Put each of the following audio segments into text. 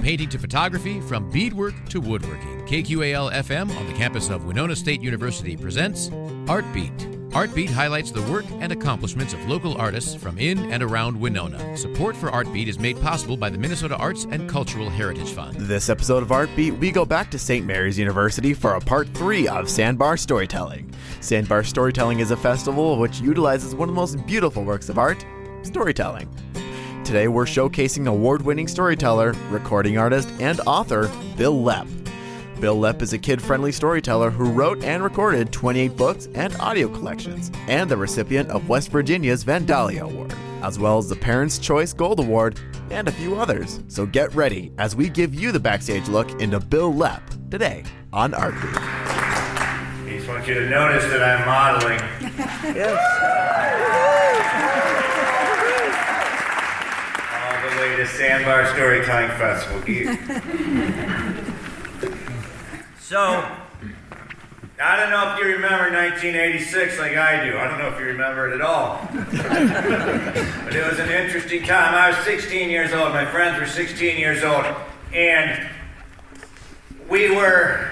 painting to photography, from beadwork to woodworking. KQAL FM on the campus of Winona State University presents Art Beat. Art Beat highlights the work and accomplishments of local artists from in and around Winona. Support for Art Beat is made possible by the Minnesota Arts and Cultural Heritage Fund. This episode of Art Beat, we go back to St. Mary's University for a part 3 of Sandbar Storytelling. Sandbar Storytelling is a festival which utilizes one of the most beautiful works of art, storytelling. Today we're showcasing award-winning storyteller, recording artist, and author Bil Lepp. Bil Lepp is a kid-friendly storyteller who wrote and recorded 28 books and audio collections, and the recipient of West Virginia's Vandalia Award, as well as the Parents' Choice Gold Award, and a few others. So get ready as we give you the backstage look into Bil Lepp today on Art Beat. I just want you to notice that I'm modeling. Yes. All the way to Sandbar Storytelling Festival gear. So, I don't know if you remember 1986 like I do. I don't know if you remember it at all. But it was an interesting time. I was 16 years old. My friends were 16 years old. And we were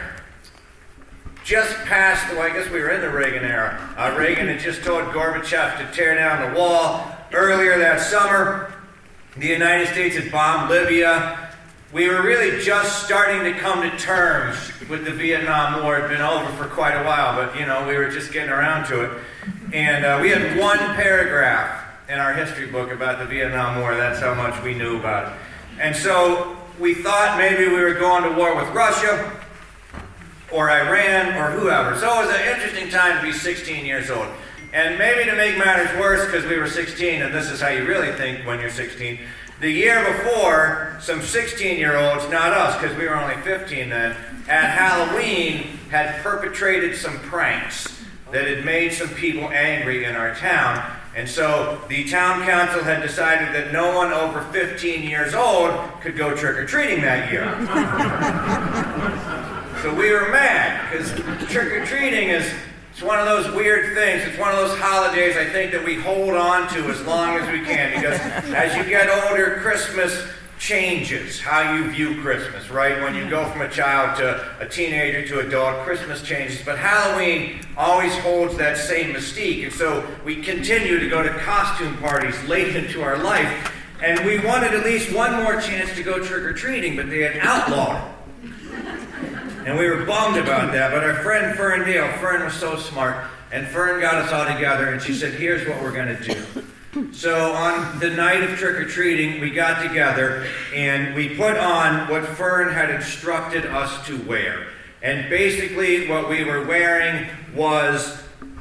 just past, well, I guess we were in the Reagan era. Reagan had just told Gorbachev to tear down the wall. Earlier that summer, the United States had bombed Libya. We were really just starting to come to terms with the Vietnam War. It had been over for quite a while, but we were just getting around to it. And we had one paragraph in our history book about the Vietnam War. That's how much we knew about it. And so we thought maybe we were going to war with Russia or Iran or whoever. So it was an interesting time to be 16 years old. And maybe to make matters worse, because we were 16, and this is how you really think when you're 16, the year before, some 16-year-olds, not us, because we were only 15 then, at Halloween had perpetrated some pranks that had made some people angry in our town. And so the town council had decided that no one over 15 years old could go trick-or-treating that year. So we were mad, because trick-or-treating it's one of those weird things. It's one of those holidays, I think, that we hold on to as long as we can, because as you get older, Christmas changes how you view Christmas, right? When you go from a child to a teenager to adult, Christmas changes. But Halloween always holds that same mystique, and so we continue to go to costume parties late into our life, and we wanted at least one more chance to go trick-or-treating, but they had outlawed it. And we were bummed about that, but our friend Fern was so smart, and Fern got us all together, and she said, here's what we're going to do. So on the night of trick-or-treating, we got together, and we put on what Fern had instructed us to wear. And basically what we were wearing was,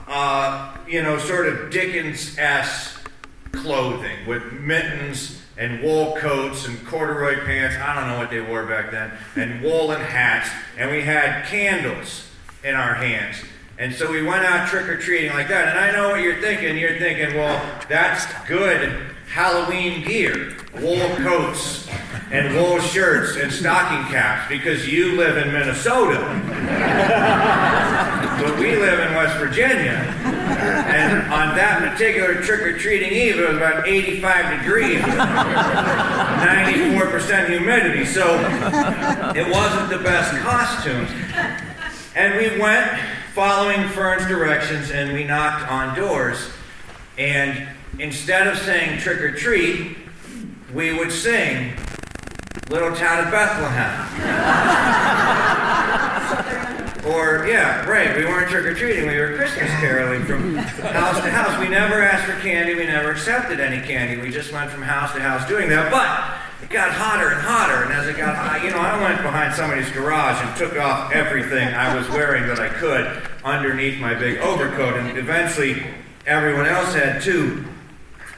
sort of Dickens-esque clothing with mittens and wool coats and corduroy pants, I don't know what they wore back then, and woolen hats, and we had candles in our hands. And so we went out trick-or-treating like that. And I know what you're thinking. You're thinking, well, that's good Halloween gear. Wool coats and wool shirts and stocking caps, because you live in Minnesota. But we live in West Virginia. And on that particular trick-or-treating eve, it was about 85 degrees, 94% humidity, so it wasn't the best costumes. And we went following Fern's directions, and we knocked on doors. And instead of saying trick-or-treat, we would sing Little Town of Bethlehem. Or, we weren't trick-or-treating, we were Christmas caroling from house to house. We never asked for candy, we never accepted any candy. We just went from house to house doing that. But it got hotter and hotter, and as it got hot, I went behind somebody's garage and took off everything I was wearing that I could underneath my big overcoat, and eventually everyone else had too.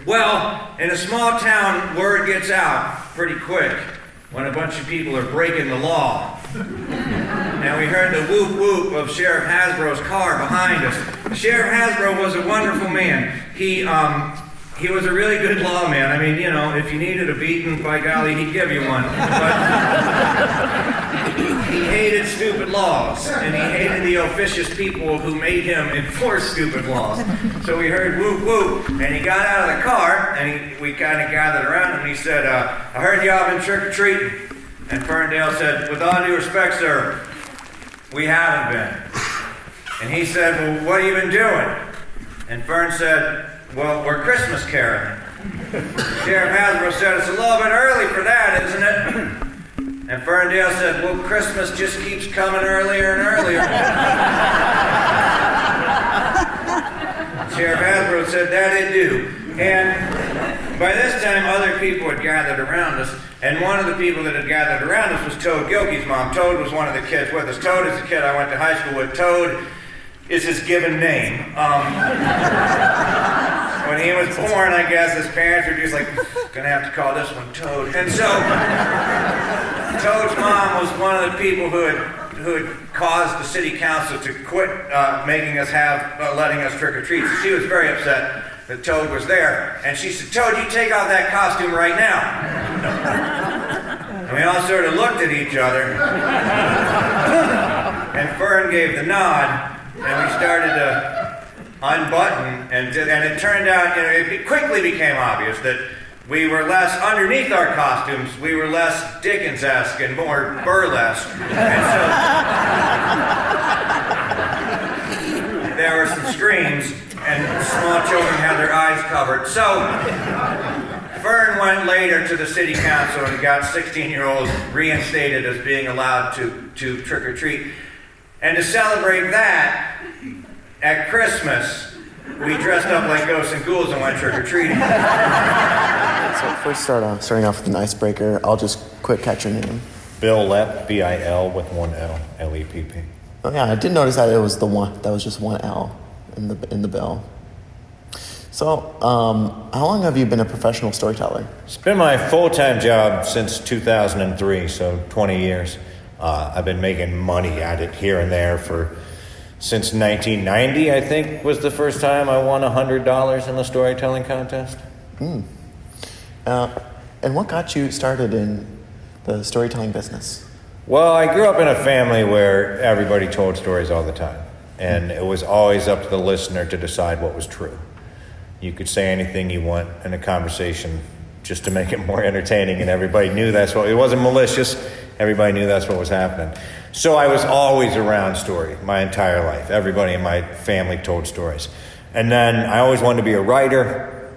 Well, in a small town, word gets out pretty quick when a bunch of people are breaking the law. And we heard the whoop whoop of Sheriff Hasbro's car behind us. Sheriff Hasbro was a wonderful man. He was a really good lawman. I mean, if you needed a beating, by golly, he'd give you one. But he hated stupid laws, and he hated the officious people who made him enforce stupid laws. So we heard whoop whoop, and he got out of the car, and we kind of gathered around him, and he said, I heard y'all been trick-or-treating. And Ferndale said, with all due respect, sir, we haven't been. And he said, well, what have you been doing? And Fern said, well, we're Christmas caroling. Sheriff Hasbro said, it's a little bit early for that, isn't it? And Ferndale said, well, Christmas just keeps coming earlier and earlier. Sheriff Hasbro said, that it do. And by this time, other people had gathered around us. And one of the people that had gathered around us was Toad Gilkey's mom. Toad was one of the kids with us. Toad is a kid I went to high school with. Toad is his given name. When he was born, I guess, his parents were just like, gonna have to call this one Toad. And so, Toad's mom was one of the people who had caused the city council to quit making us letting us trick-or-treat. So she was very upset that Toad was there. And she said, Toad, you take off that costume right now. And we all sort of looked at each other. And Fern gave the nod, and we started to unbutton, and it turned out, it quickly became obvious that we were less, underneath our costumes, we were less Dickens-esque and more burlesque. And so there were some screams, and small children had their eyes covered. So Fern went later to the city council and got 16-year-olds reinstated as being allowed to trick-or-treat. And to celebrate that, at Christmas, we dressed up like ghosts and ghouls and went trick-or-treating. So first starting off with an icebreaker. I'll just quick catch your name. Bil Lepp, B-I-L with one L, L-E-P-P. Oh yeah, I did notice that it was that was just one L in the bill. So, how long have you been a professional storyteller? It's been my full-time job since 2003, so 20 years. I've been making money at it here and there since 1990, I think, was the first time I won $100 in the storytelling contest. And what got you started in the storytelling business? Well, I grew up in a family where everybody told stories all the time, and it was always up to the listener to decide what was true. You could say anything you want in a conversation just to make it more entertaining, and everybody knew it wasn't malicious. Everybody knew that's what was happening. So I was always around story my entire life. Everybody in my family told stories. And then I always wanted to be a writer,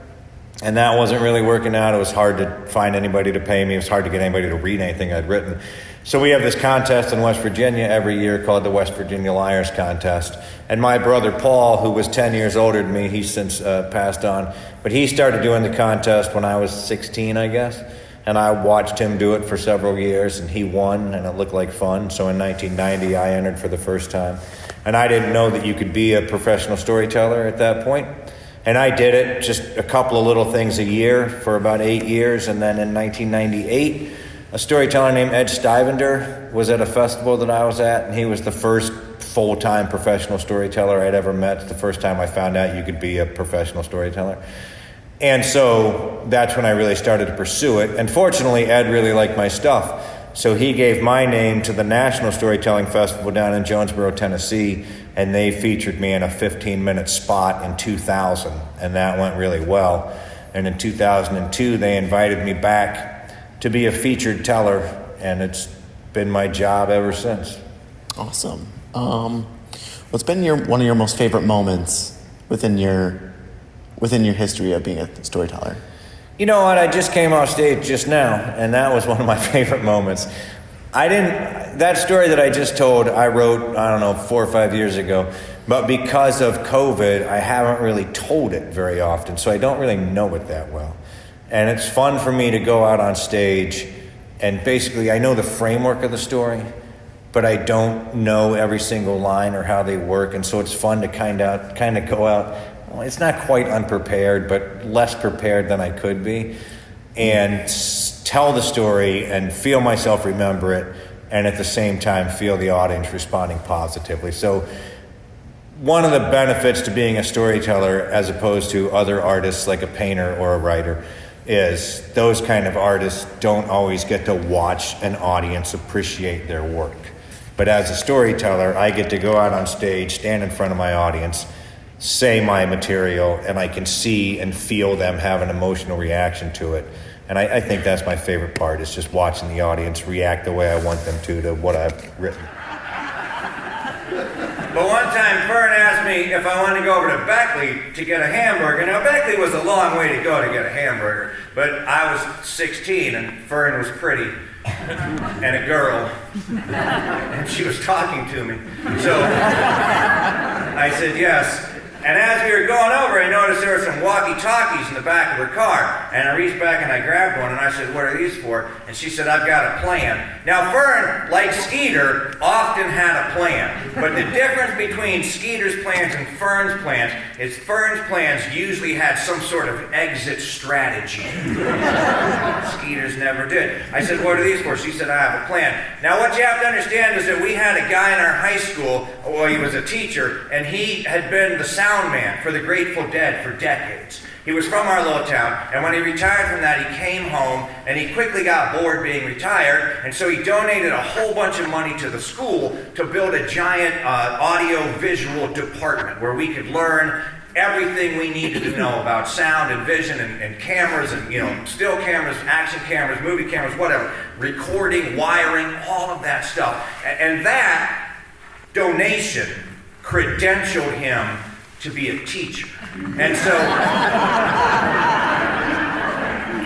and that wasn't really working out. It was hard to find anybody to pay me. It was hard to get anybody to read anything I'd written. So we have this contest in West Virginia every year called the West Virginia Liars Contest. And my brother Paul, who was 10 years older than me, he's since passed on, but he started doing the contest when I was 16, I guess. And I watched him do it for several years, and he won, and it looked like fun. So in 1990, I entered for the first time. And I didn't know that you could be a professional storyteller at that point. And I did it, just a couple of little things a year for about 8 years. And then in 1998, a storyteller named Ed Stivender was at a festival that I was at, and he was the first full-time professional storyteller I'd ever met. It's the first time I found out you could be a professional storyteller. And so that's when I really started to pursue it. And fortunately, Ed really liked my stuff. So he gave my name to the National Storytelling Festival down in Jonesboro, Tennessee, and they featured me in a 15-minute spot in 2000, and that went really well. And in 2002, they invited me back to be a featured teller, and it's been my job ever since. Awesome. What's been one of your most favorite moments within your history of being a storyteller? You know what? I just came off stage just now, and that was one of my favorite moments. That story that I just told, I wrote, 4 or 5 years ago, but because of COVID, I haven't really told it very often, so I don't really know it that well. And it's fun for me to go out on stage, and basically I know the framework of the story, but I don't know every single line or how they work, and so it's fun to kind of go out. Well, it's not quite unprepared, but less prepared than I could be, and tell the story and feel myself remember it, and at the same time feel the audience responding positively. So one of the benefits to being a storyteller as opposed to other artists like a painter or a writer is those kind of artists don't always get to watch an audience appreciate their work. But as a storyteller, I get to go out on stage, stand in front of my audience, say my material, and I can see and feel them have an emotional reaction to it. And I think that's my favorite part, is just watching the audience react the way I want them to what I've written. But one time, Fern asked me if I wanted to go over to Beckley to get a hamburger. Now, Beckley was a long way to go to get a hamburger, but I was 16 and Fern was pretty and a girl, and she was talking to me. So I said yes. And as we were going over, I noticed there were some walkie-talkies in the back of her car. And I reached back and I grabbed one and I said, "What are these for?" And she said, "I've got a plan." Now, Fern, like Skeeter, often had a plan. But the difference between Skeeter's plans and Fern's plans is Fern's plans usually had some sort of exit strategy. Skeeter's never did. I said, "What are these for?" She said, "I have a plan." Now, what you have to understand is that we had a guy in our high school, well, he was a teacher, and he had been the sound man for the Grateful Dead for decades. He was from our little town, and when he retired from that, he came home, and he quickly got bored being retired, and so he donated a whole bunch of money to the school to build a giant audio-visual department where we could learn everything we needed to know about sound and vision and cameras and, still cameras, action cameras, movie cameras, whatever, recording, wiring, all of that stuff. And that donation credentialed him to be a teacher. And so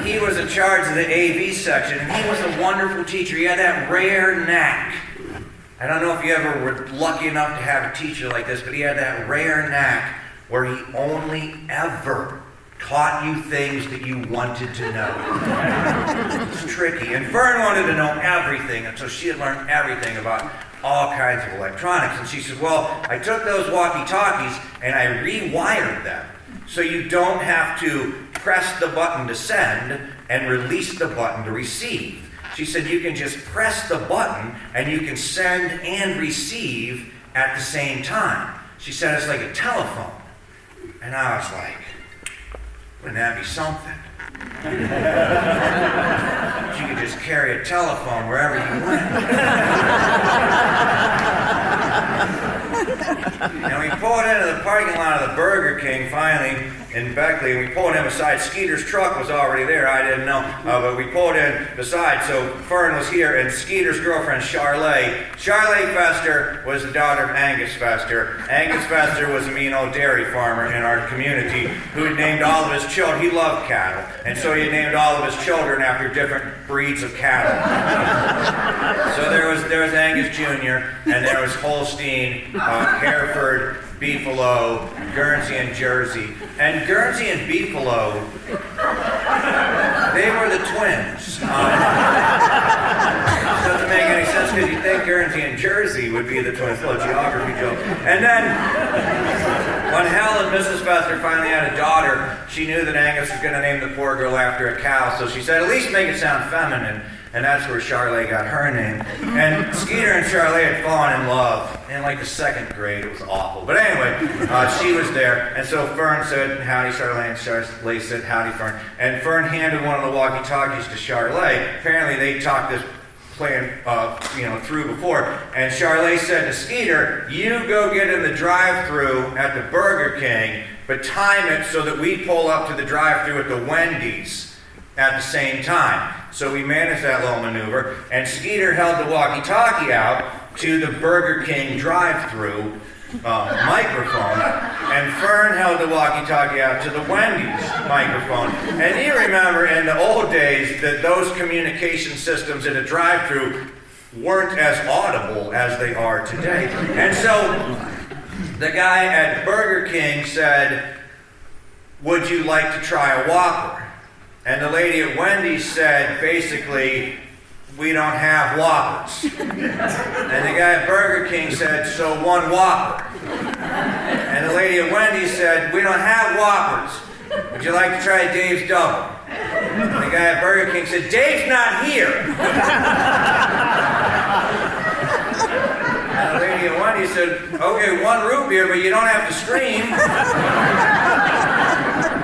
he was in charge of the AV section, and he was a wonderful teacher. He had that rare knack. I don't know if you ever were lucky enough to have a teacher like this, but he had that rare knack where he only ever taught you things that you wanted to know. It's tricky. And Fern wanted to know everything, and so she had learned everything about all kinds of electronics. And she said, "Well, I took those walkie-talkies and I rewired them so you don't have to press the button to send and release the button to receive." She said, "You can just press the button and you can send and receive at the same time." She said, "It's like a telephone." And I was like, wouldn't that be something? You could just carry a telephone wherever you went. And we pulled into the parking lot of the Burger King finally in Beckley, and we pulled him aside. Skeeter's truck was already there. I didn't know, but we pulled in beside. So Fern was here, and Skeeter's girlfriend, Charlay Fester, was the daughter of Angus Fester. Angus Fester was a mean old dairy farmer in our community who had named all of his children. He loved cattle, and so he named all of his children after different breeds of cattle. So there was Angus Jr., and there was Holstein, Hereford, Beefalo, Guernsey, and Jersey. And Guernsey and Beefalo, they were the twins. Doesn't make any sense because you think Guernsey and Jersey would be the twins. Little geography joke. And then when Helen, Mrs. Fester, finally had a daughter, she knew that Angus was going to name the poor girl after a cow, so she said, "At least make it sound feminine." And that's where Charlay got her name. And Skeeter and Charlay had fallen in love in like the second grade. It was awful. But anyway, she was there. And so Fern said, "Howdy, Charlay." And Charlay said, "Howdy, Fern." And Fern handed one of the walkie-talkies to Charlay. Apparently they talked this plan through before. And Charlay said to Skeeter, "You go get in the drive-thru at the Burger King, but time it so that we pull up to the drive-thru at the Wendy's at the same time." So we managed that little maneuver, and Skeeter held the walkie-talkie out to the Burger King drive-thru microphone, and Fern held the walkie-talkie out to the Wendy's microphone. And you remember in the old days that those communication systems in a drive-thru weren't as audible as they are today. And so the guy at Burger King said, "Would you like to try a Whopper?" And the lady at Wendy's said, basically, "We don't have Whoppers." And the guy at Burger King said, "So one Whopper." And the lady at Wendy's said, "We don't have Whoppers. Would you like to try Dave's Double?" And the guy at Burger King said, "Dave's not here." And the lady at Wendy's said, "Okay, one root beer, but you don't have to scream."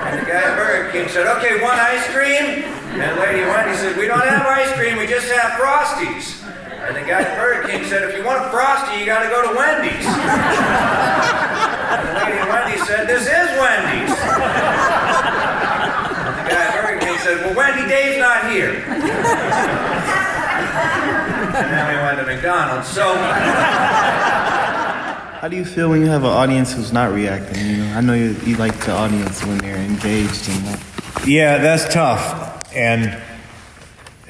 And the guy at Burger King said, "Okay, one ice cream?" And the lady at Wendy's said, "We don't have ice cream, we just have Frosties." And the guy at Burger King said, "If you want a Frosty, you gotta go to Wendy's." And the lady at Wendy's said, "This is Wendy's." And the guy at Burger King said, well, Wendy, Dave's not here. And then we went to McDonald's. So... How do you feel when you have an audience who's not reacting? You know, I know you like the audience when they're engaged and that. Yeah, that's tough. And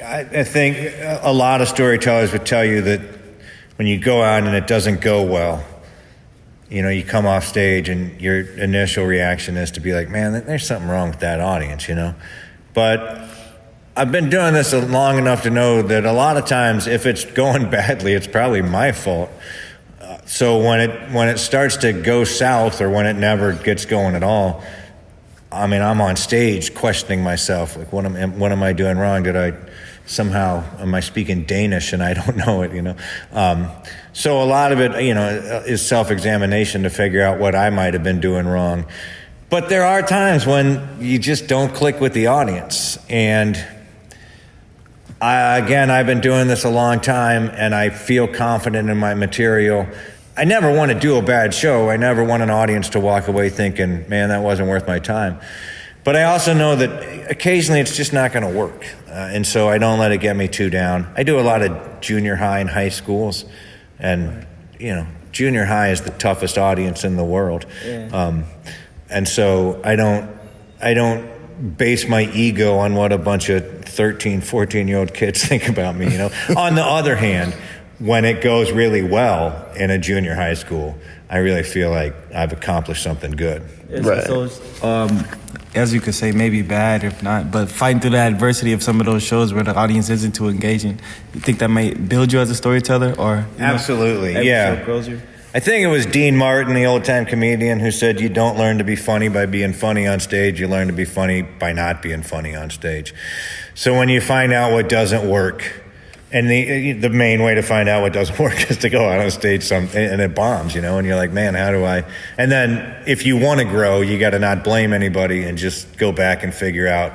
I think a lot of storytellers would tell you that when you go out and it doesn't go well, you know, you come off stage and your initial reaction is to be like, man, there's something wrong with that audience, you know? But I've been doing this long enough to know that a lot of times if it's going badly, it's probably my fault. So when it starts to go south or when it never gets going at all, I mean, I'm on stage questioning myself, like, what am I doing wrong? Am I speaking Danish and I don't know it, you know? So a lot of it, you know, is self-examination to figure out what I might have been doing wrong. But there are times when you just don't click with the audience. And I've been doing this a long time and I feel confident in my material. I never want to do a bad show. I never want an audience to walk away thinking, man, that wasn't worth my time. But I also know that occasionally it's just not going to work. And so I don't let it get me too down. I do a lot of junior high and high schools. And, you know, junior high is the toughest audience in the world. Yeah. And so I don't base my ego on what a bunch of 13, 14-year-old kids think about me, you know. On the other hand, when it goes really well in a junior high school, I really feel like I've accomplished something good. Right. So, as you could say, maybe bad, if not, but fighting through the adversity of some of those shows where the audience isn't too engaging, you think that might build you as a storyteller, or absolutely, yeah. Grows you? I think it was Dean Martin, the old-time comedian, who said you don't learn to be funny by being funny on stage, you learn to be funny by not being funny on stage. So when you find out what doesn't work, and the main way to find out what doesn't work is to go out on stage and it bombs, you know, and you're like, man, how do I? And then if you want to grow, you got to not blame anybody and just go back and figure out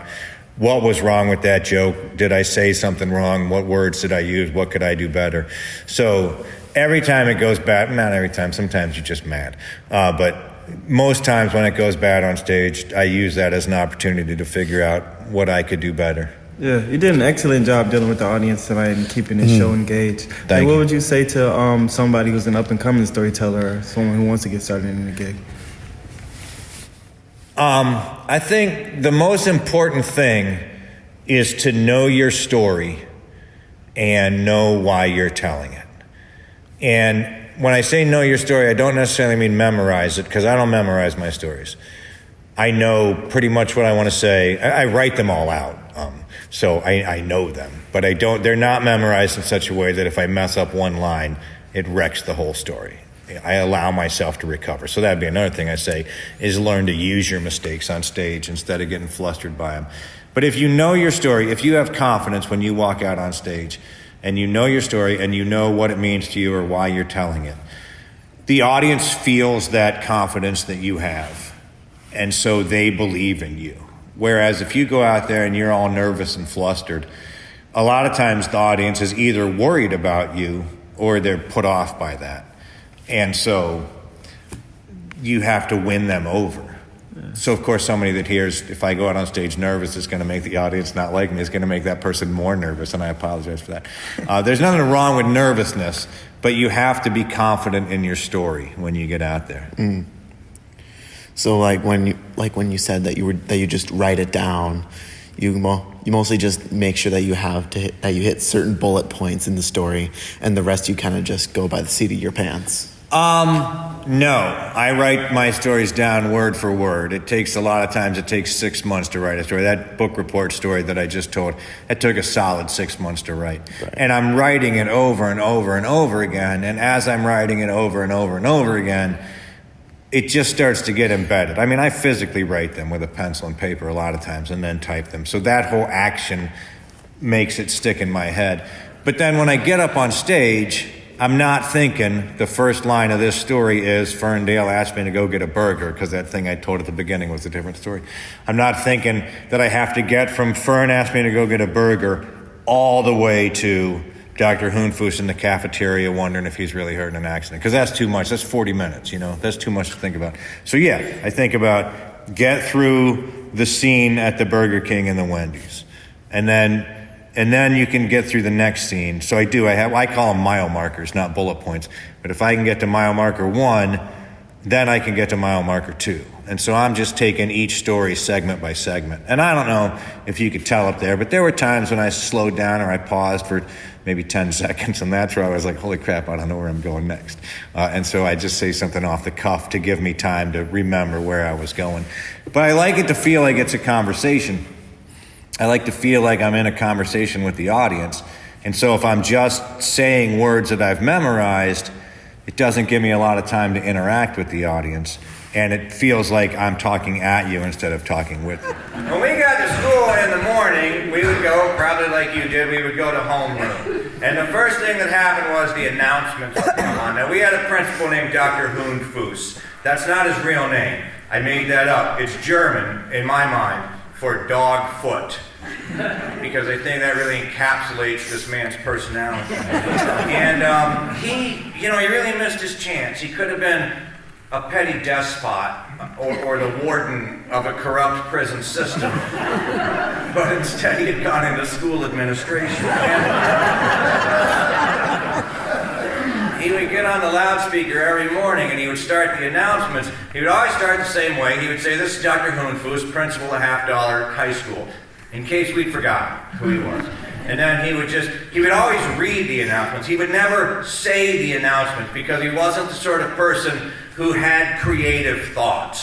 what was wrong with that joke. Did I say something wrong? What words did I use? What could I do better? So every time it goes bad, not every time, sometimes you're just mad. But most times when it goes bad on stage, I use that as an opportunity to figure out what I could do better. Yeah, you did an excellent job dealing with the audience tonight and keeping the show engaged. Thank you. What would you say to somebody who's an up-and-coming storyteller or someone who wants to get started in the gig? I think the most important thing is to know your story and know why you're telling it. And when I say know your story, I don't necessarily mean memorize it, because I don't memorize my stories. I know pretty much what I want to say. I write them all out. So I know them, but they're not memorized in such a way that if I mess up one line, it wrecks the whole story. I allow myself to recover. So that'd be another thing I say, is learn to use your mistakes on stage instead of getting flustered by them. But if you know your story, if you have confidence when you walk out on stage and you know your story and you know what it means to you or why you're telling it, the audience feels that confidence that you have. And so they believe in you. Whereas if you go out there and you're all nervous and flustered, a lot of times the audience is either worried about you or they're put off by that. And so you have to win them over. Yeah. So, of course, somebody that hears, if I go out on stage nervous, is going to make the audience not like me. It's going to make that person more nervous, and I apologize for that. There's nothing wrong with nervousness, but you have to be confident in your story when you get out there. Mm. So, when you said that you just write it down, you mostly just make sure that you hit certain bullet points in the story, and the rest you kind of just go by the seat of your pants. No, I write my stories down word for word. It takes 6 months to write a story. That book report story that I just told, it took a solid 6 months to write. Right. And I'm writing it over and over and over again. And as I'm writing it over and over and over again, it just starts to get embedded. I mean, I physically write them with a pencil and paper a lot of times and then type them. So that whole action makes it stick in my head. But then when I get up on stage, I'm not thinking the first line of this story is Ferndale asked me to go get a burger, because that thing I told at the beginning was a different story. I'm not thinking that I have to get from Fern asked me to go get a burger all the way to Dr. Hoonfoos in the cafeteria wondering if he's really hurt in an accident, because that's too much. That's 40 minutes, That's too much to think about. So yeah, I think about get through the scene at the Burger King and the Wendy's, and then you can get through the next scene. So I call them mile markers, not bullet points. But if I can get to mile marker 1, then I can get to mile marker 2. And so I'm just taking each story segment by segment. And I don't know if you could tell up there, but there were times when I slowed down or I paused for maybe 10 seconds, and that's where I was like, holy crap, I don't know where I'm going next. And so I just say something off the cuff to give me time to remember where I was going. But I like it to feel like it's a conversation. I like to feel like I'm in a conversation with the audience. And so if I'm just saying words that I've memorized, it doesn't give me a lot of time to interact with the audience. And it feels like I'm talking at you instead of talking with you. When we got to school in the morning, we would go, probably like you did, we would go to homeroom. And the first thing that happened was the announcements would come on. Now, we had a principal named Dr. Hundfuss. That's not his real name. I made that up. It's German, in my mind, for dog foot. Because I think that really encapsulates this man's personality. And he really missed his chance. He could have been a petty despot or the warden of a corrupt prison system. But instead he had gone into school administration. And he would get on the loudspeaker every morning and he would start the announcements. He would always start the same way. He would say, "This is Dr. Hundfuss, principal of $50 High School," in case we'd forgotten who he was. And then he would always read the announcements. He would never say the announcements because he wasn't the sort of person who had creative thoughts.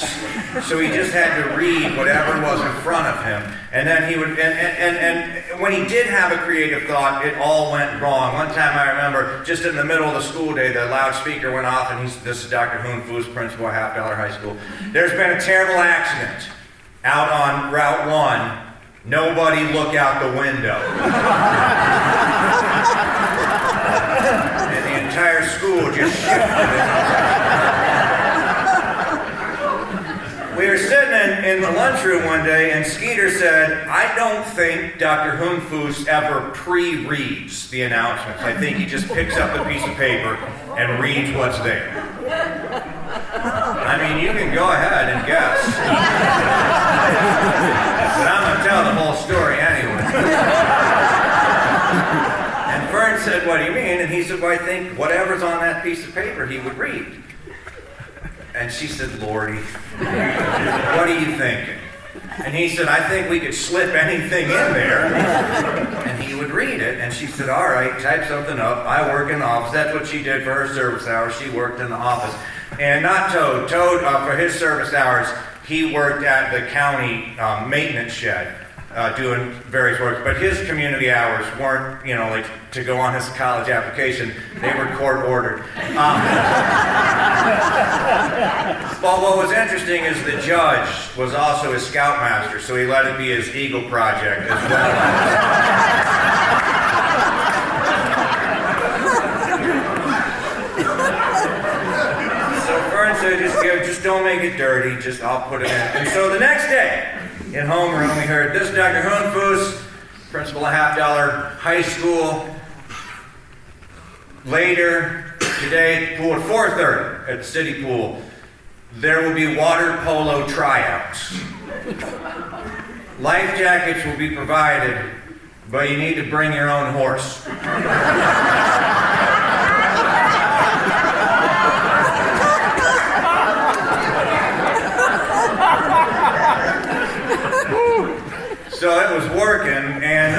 So he just had to read whatever was in front of him. And then he would, and when he did have a creative thought, it all went wrong. One time I remember, just in the middle of the school day, the loudspeaker went off and he said, "This is Dr. Hundfuss, principal of $50 High School. There's been a terrible accident out on Route 1. Nobody look out the window." And the entire school just shifted. We were sitting in the lunchroom one day, and Skeeter said, "I don't think Dr. Hundfuss ever pre-reads the announcements. I think he just picks up a piece of paper and reads what's there." I mean, you can go ahead and guess. But I'm going to tell the whole story anyway. And Fern said, "What do you mean?" And he said, "Well, I think whatever's on that piece of paper he would read." And she said, "Lordy, what are you thinking?" And he said, "I think we could slip anything in there." And he would read it. And she said, "All right, type something up. I work in the office." That's what she did for her service hours. She worked in the office. And not Toad. Toad, for his service hours, he worked at the county maintenance shed doing various work. But his community hours weren't, like to go on his college application. They were court ordered. But what was interesting is the judge was also his scoutmaster, so he let it be his Eagle project as well. So Fern said, just don't make it dirty, I'll put it in. And so the next day, in homeroom, we heard, "This is Dr. Hundfuss, principal of $50 High School. Later today, pool at 4:30 at the city pool, there will be water polo tryouts. Life jackets will be provided, but you need to bring your own horse." So it was working, and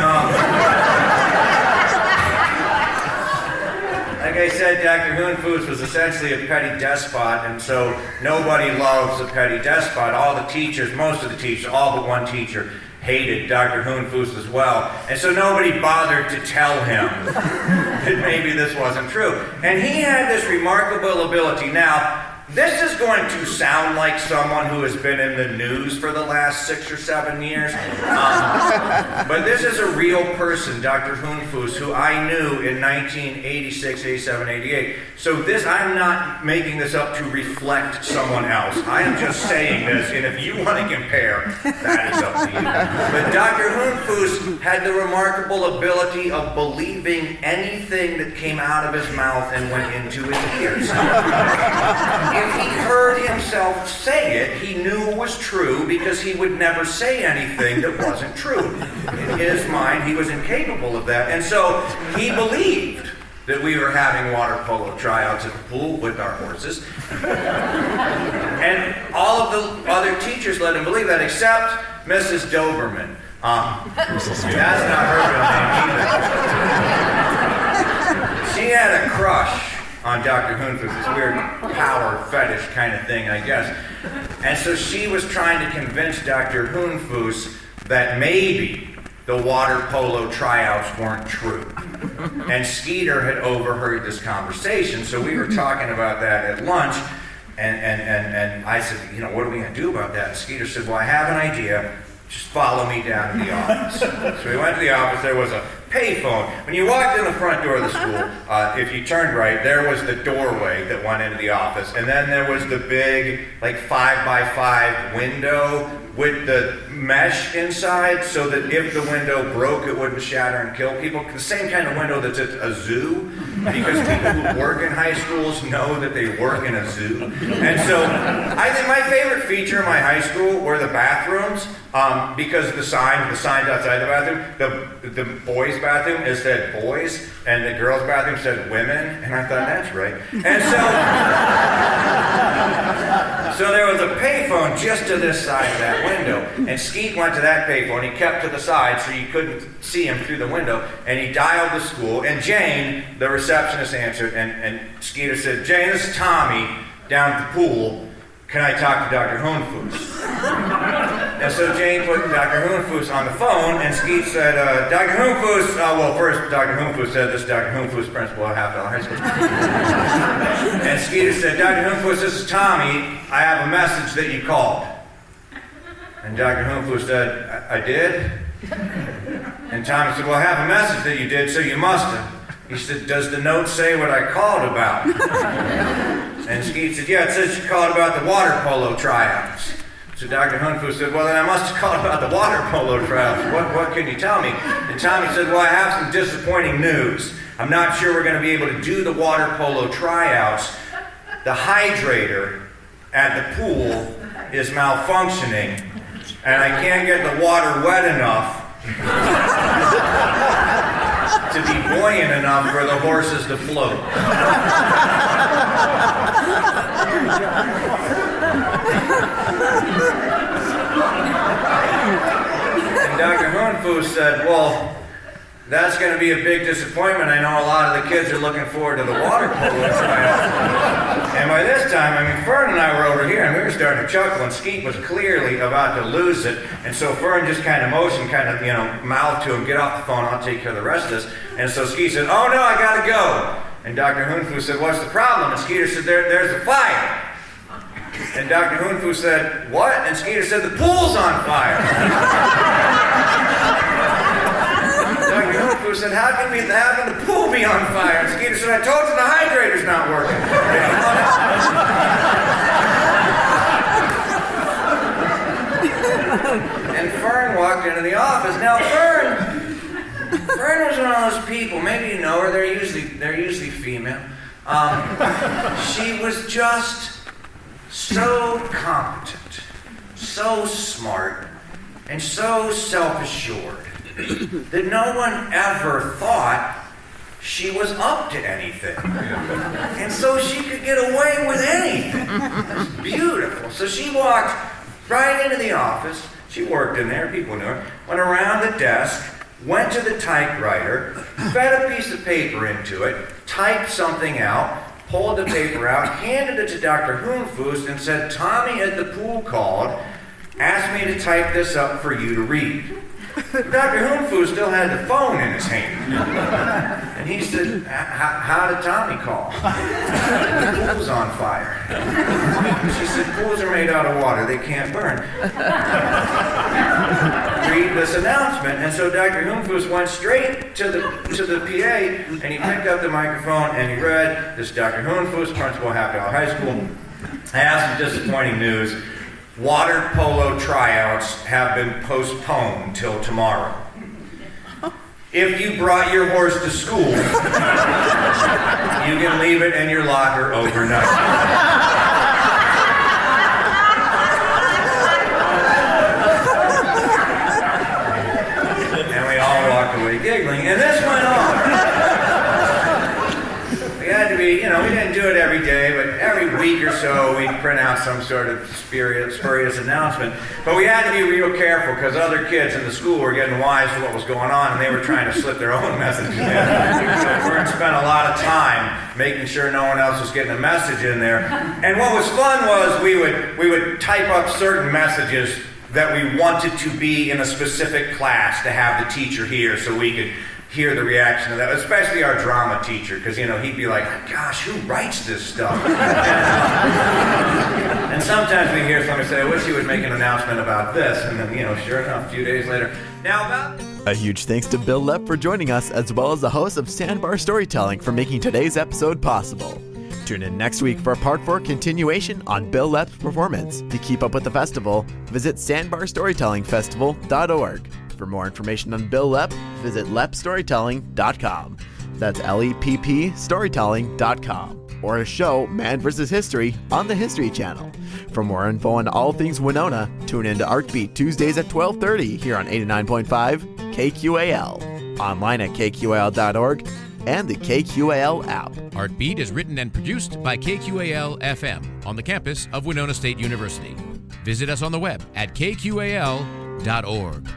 like I said, Dr. Hundfuss was essentially a petty despot, and so nobody loves a petty despot. All the teachers, most of the teachers, all but one teacher, hated Dr. Hundfuss as well. And so nobody bothered to tell him that maybe this wasn't true. And he had this remarkable ability. Now, this is going to sound like someone who has been in the news for the last 6 or 7 years. But this is a real person, Dr. Hundfuss, who I knew in 1986, 87, 88. So I'm not making this up to reflect someone else. I am just saying this, and if you want to compare, that is up to you. But Dr. Hundfuss had the remarkable ability of believing anything that came out of his mouth and went into his ears. if he heard himself say it, he knew it was true because he would never say anything that wasn't true. In his mind, he was incapable of that. And so he believed that we were having water polo tryouts at the pool with our horses. And all of the other teachers let him believe that, except Mrs. Doberman. That's not her real name either. She had a crush on Dr. Hoonfuss, this weird power fetish kind of thing, I guess. And so she was trying to convince Dr. Hoonfuss that maybe the water polo tryouts weren't true. And Skeeter had overheard this conversation, so we were talking about that at lunch, and I said, what are we going to do about that? And Skeeter said, well, I have an idea. Just follow me down to the office. So we went to the office. There was a payphone. When you walked in the front door of the school, if you turned right, there was the doorway that went into the office. And then there was the big, 5x5 window with the mesh inside so that if the window broke, it wouldn't shatter and kill people. The same kind of window that's at a zoo, because people who work in high schools know that they work in a zoo. And so I think my favorite feature of my high school were the bathrooms, because the signs outside the bathroom, the boys' bathroom, it said boys, and the girls' bathroom said women, and I thought, that's right. And so there was a payphone just to this side of that window, and Skeet went to that payphone. He kept to the side so you couldn't see him through the window, and he dialed the school, and Jane, the receptionist, answered, and Skeeter said, Jane, this is Tommy down at the pool. Can I talk to Dr. Hoonfuss? And so Jane put Dr. Hoonfuss on the phone, and Skeet said, Dr. Hoonfuss, first Dr. Hoonfuss said, this is Dr. Hoonfuss, principal of Halfdale High School. And Skeeter said, Dr. Hoonfuss, this is Tommy. I have a message that you called. And Dr. Hoonfuss said, I did? And Tommy said, well, I have a message that you did, so you must have. He said, does the note say what I called about? And Skeet said, yeah, it says you called about the water polo tryouts. So Dr. Hoonfuss said, well, then I must have called about the water polo tryouts. What can you tell me? And Tommy said, well, I have some disappointing news. I'm not sure we're going to be able to do the water polo tryouts. The hydrator at the pool is malfunctioning, and I can't get the water wet enough to be buoyant enough for the horses to float. And Dr. Hoonfuss said, well, that's going to be a big disappointment. I know a lot of the kids are looking forward to the water polo tryouts. And by this time, Fern and I were over here, and we were starting to chuckle, and Skeet was clearly about to lose it. And so Fern just kind of motioned, mouthed to him, get off the phone, I'll take care of the rest of this. And so Skeet said, oh no, I got to go. And Dr. Hoonfuss said, what's the problem? And Skeeter said, there's a fire. And Dr. Hoonfuss said, what? And Skeeter said, the pool's on fire. Dr. Hoonfuss said, how can the pool be on fire? And Skeeter said, I told you the hydrator's not working. And Fern walked into the office. Now Fern was one of those people, maybe you know her, they're usually female. She was just so competent, so smart, and so self-assured that no one ever thought she was up to anything. And so she could get away with anything. It was beautiful. So she walked right into the office. She worked in there, people knew her, went around the desk, went to the typewriter, fed a piece of paper into it, typed something out, pulled the paper out, handed it to Dr. Hoonfuss, and said, Tommy at the pool called, asked me to type this up for you to read. Dr. Hoonfuss still had the phone in his hand. And he said, how did Tommy call? The pool's on fire. She said, pools are made out of water. They can't burn. Read this announcement. And so Dr. Hoonfuss went straight to the PA, and he picked up the microphone, and he read, this is Dr. Hoonfuss, principal of Halfdale High School. I have some disappointing news. Water polo tryouts have been postponed till tomorrow. If you brought your horse to school, you can leave it in your locker overnight. do it every day, but every week or so we'd print out some sort of spurious announcement. But we had to be real careful because other kids in the school were getting wise to what was going on, and they were trying to slip their own messages in. So we're going to spend a lot of time making sure no one else was getting a message in there. And what was fun was we would type up certain messages that we wanted to be in a specific class to have the teacher hear, so we could hear the reaction of that, especially our drama teacher, because he'd be like, gosh, who writes this stuff? And sometimes we hear somebody say, I wish you would make an announcement about this, and then sure enough, a few days later, now about A huge thanks to Bil Lepp for joining us, as well as the host of Sandbar Storytelling for making today's episode possible. Tune in next week for a Part 4 continuation on Bil Lepp's performance. To keep up with the festival, visit sandbarstorytellingfestival.org. For more information on Bil Lepp, visit leppstorytelling.com. That's LEPP storytelling.com. Or a show, Man vs. History, on the History Channel. For more info on all things Winona, tune in to Artbeat Tuesdays at 12:30 here on 89.5 KQAL. Online at kqal.org and the KQAL app. Artbeat is written and produced by KQAL FM on the campus of Winona State University. Visit us on the web at kqal.org.